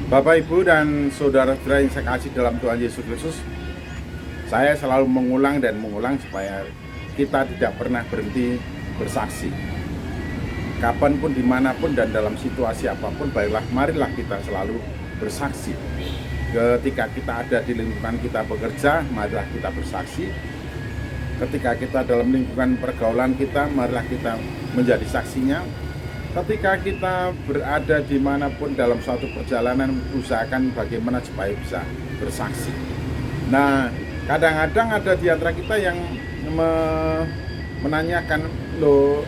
Bapak, Ibu, dan saudara-saudara yang saya kasih dalam Tuhan Yesus Kristus, saya selalu mengulang dan mengulang supaya kita tidak pernah berhenti bersaksi. Kapanpun, dimanapun, dan dalam situasi apapun, marilah kita selalu bersaksi. Ketika kita ada di lingkungan kita bekerja, marilah kita bersaksi. Ketika kita dalam lingkungan pergaulan kita, marilah kita menjadi saksinya. Ketika kita berada dimanapun dalam suatu perjalanan, usahakan bagaimana supaya bisa bersaksi. Nah, kadang-kadang ada di antara kita yang menanyakan, loh,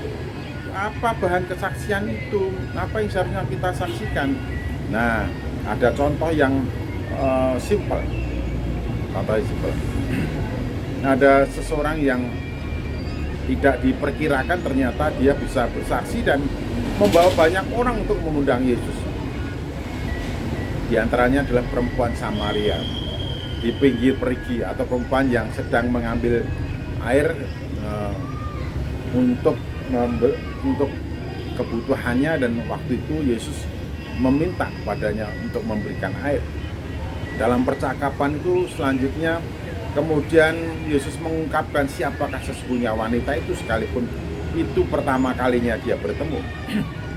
apa bahan kesaksian itu? Apa yang seharusnya kita saksikan? Nah, ada contoh yang simple. Contohnya simple. Ada seseorang yang tidak diperkirakan, ternyata dia bisa bersaksi dan membawa banyak orang untuk mengundang Yesus. Di antaranya adalah perempuan Samaria di pinggir perigi, atau perempuan yang sedang mengambil air untuk kebutuhannya, dan waktu itu Yesus meminta padanya untuk memberikan air. Dalam percakapan itu selanjutnya, kemudian Yesus mengungkapkan siapakah sesungguhnya wanita itu, sekalipun itu pertama kalinya dia bertemu.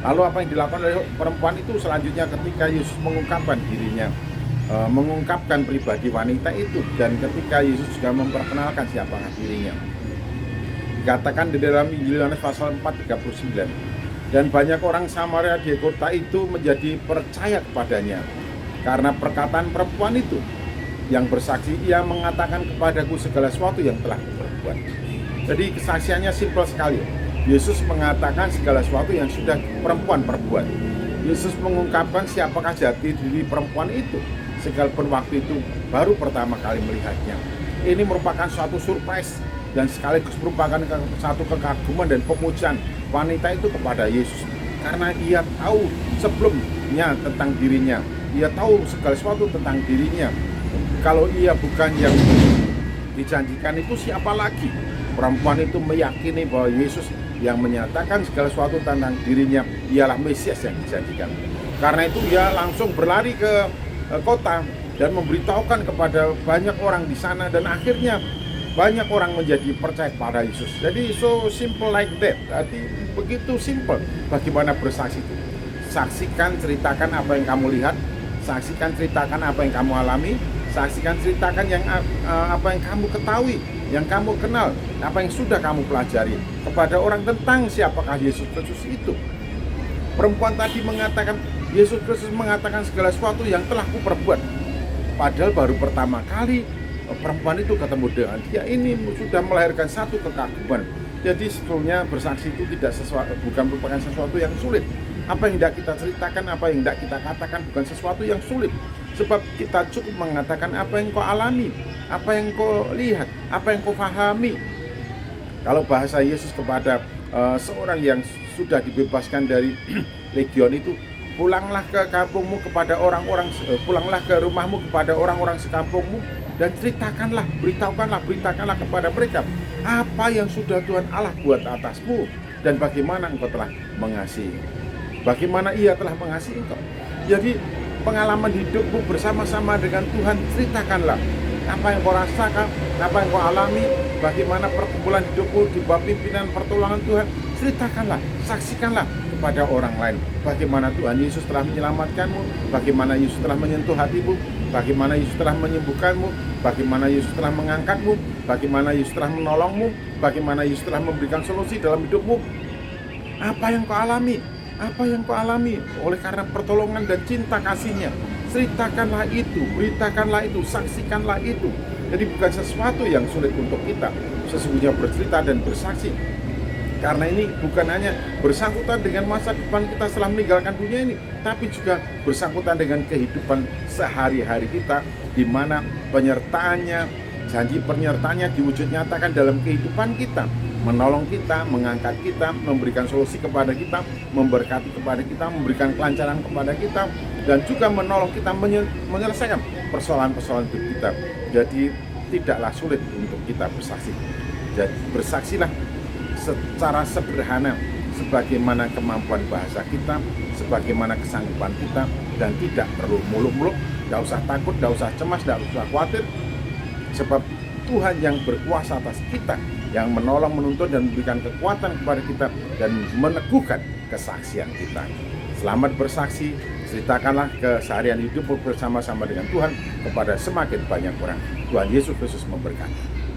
Lalu apa yang dilakukan oleh perempuan itu selanjutnya ketika Yesus mengungkapkan dirinya, mengungkapkan pribadi wanita itu, dan ketika Yesus juga memperkenalkan siapakah dirinya. Dikatakan di dalam Injil Yohanes pasal 4:39, dan banyak orang Samaria di kota itu menjadi percaya kepadanya karena perkataan perempuan itu yang bersaksi, ia mengatakan kepadaku segala sesuatu yang telah kuperbuat. Jadi kesaksiannya simpel sekali. Yesus mengatakan segala sesuatu yang sudah perempuan perbuat. Yesus mengungkapkan siapakah jati diri perempuan itu, sekalipun waktu itu baru pertama kali melihatnya. Ini merupakan suatu surprise dan sekaligus merupakan satu kekaguman dan pemujaan wanita itu kepada Yesus, karena ia tahu sebelumnya tentang dirinya. Ia tahu segala sesuatu tentang dirinya. Kalau ia bukan yang dijanjikan itu, siapa lagi? Perempuan itu meyakini bahwa Yesus yang menyatakan segala sesuatu tentang dirinya ialah Mesias yang dijanjikan. Karena itu ia langsung berlari ke kota dan memberitahukan kepada banyak orang di sana, dan akhirnya banyak orang menjadi percaya pada Yesus. Jadi so simple like that. Jadi begitu simple bagaimana bersaksi itu. Saksikan, ceritakan apa yang kamu lihat, saksikan, ceritakan apa yang kamu alami, saksikan, ceritakan apa yang kamu ketahui, yang kamu kenal, apa yang sudah kamu pelajari kepada orang tentang siapakah Yesus Kristus itu. Perempuan tadi mengatakan, Yesus Kristus mengatakan segala sesuatu yang telah kuperbuat. Padahal baru pertama kali perempuan itu ketemu dengan dia. Ini sudah melahirkan satu kekaguman. Jadi sebetulnya bersaksi itu bukan merupakan sesuatu yang sulit. Apa yang tidak kita ceritakan, apa yang tidak kita katakan bukan sesuatu yang sulit. Sebab kita cukup mengatakan apa yang kau alami, apa yang kau lihat, apa yang kau pahami. Kalau bahasa Yesus kepada seorang yang sudah dibebaskan dari legion itu, pulanglah ke kampungmu kepada orang-orang, pulanglah ke rumahmu kepada orang-orang sekampungmu, dan beritakanlah kepada mereka apa yang sudah Tuhan Allah buat atasmu, dan bagaimana engkau telah mengasihi, bagaimana ia telah mengasihi engkau. Jadi pengalaman hidupmu bersama-sama dengan Tuhan, ceritakanlah apa yang kau rasakan, apa yang kau alami, bagaimana perkumpulan hidupmu di bawah pimpinan pertolongan Tuhan. Ceritakanlah, saksikanlah kepada orang lain bagaimana Tuhan Yesus telah menyelamatkanmu, bagaimana Yesus telah menyentuh hatimu, bagaimana Yesus telah menyembuhkanmu, bagaimana Yesus telah mengangkatmu, bagaimana Yesus telah menolongmu, bagaimana Yesus telah memberikan solusi dalam hidupmu. Apa yang kau alami, apa yang kau alami oleh karena pertolongan dan cinta kasih-Nya. Ceritakanlah itu, beritakanlah itu, saksikanlah itu. Jadi bukan sesuatu yang sulit untuk kita sesungguhnya bercerita dan bersaksi. Karena ini bukan hanya bersangkutan dengan masa depan kita setelah meninggalkan dunia ini, tapi juga bersangkutan dengan kehidupan sehari-hari kita, di mana penyertaannya, janji penyertaannya diwujud nyatakan dalam kehidupan kita, menolong kita, mengangkat kita, memberikan solusi kepada kita, memberkati kepada kita, memberikan kelancaran kepada kita, dan juga menolong kita menyelesaikan persoalan-persoalan hidup kita. Jadi tidaklah sulit untuk kita bersaksi. Jadi bersaksilah secara sederhana, sebagaimana kemampuan bahasa kita, sebagaimana kesanggupan kita, dan tidak perlu muluk-muluk, tidak usah takut, tidak usah cemas, tidak usah khawatir, sebab Tuhan yang berkuasa atas kita, yang menolong, menuntun, dan memberikan kekuatan kepada kita, dan meneguhkan kesaksian kita. Selamat bersaksi, ceritakanlah keseharian hidup bersama-sama dengan Tuhan kepada semakin banyak orang. Tuhan Yesus Kristus memberkati.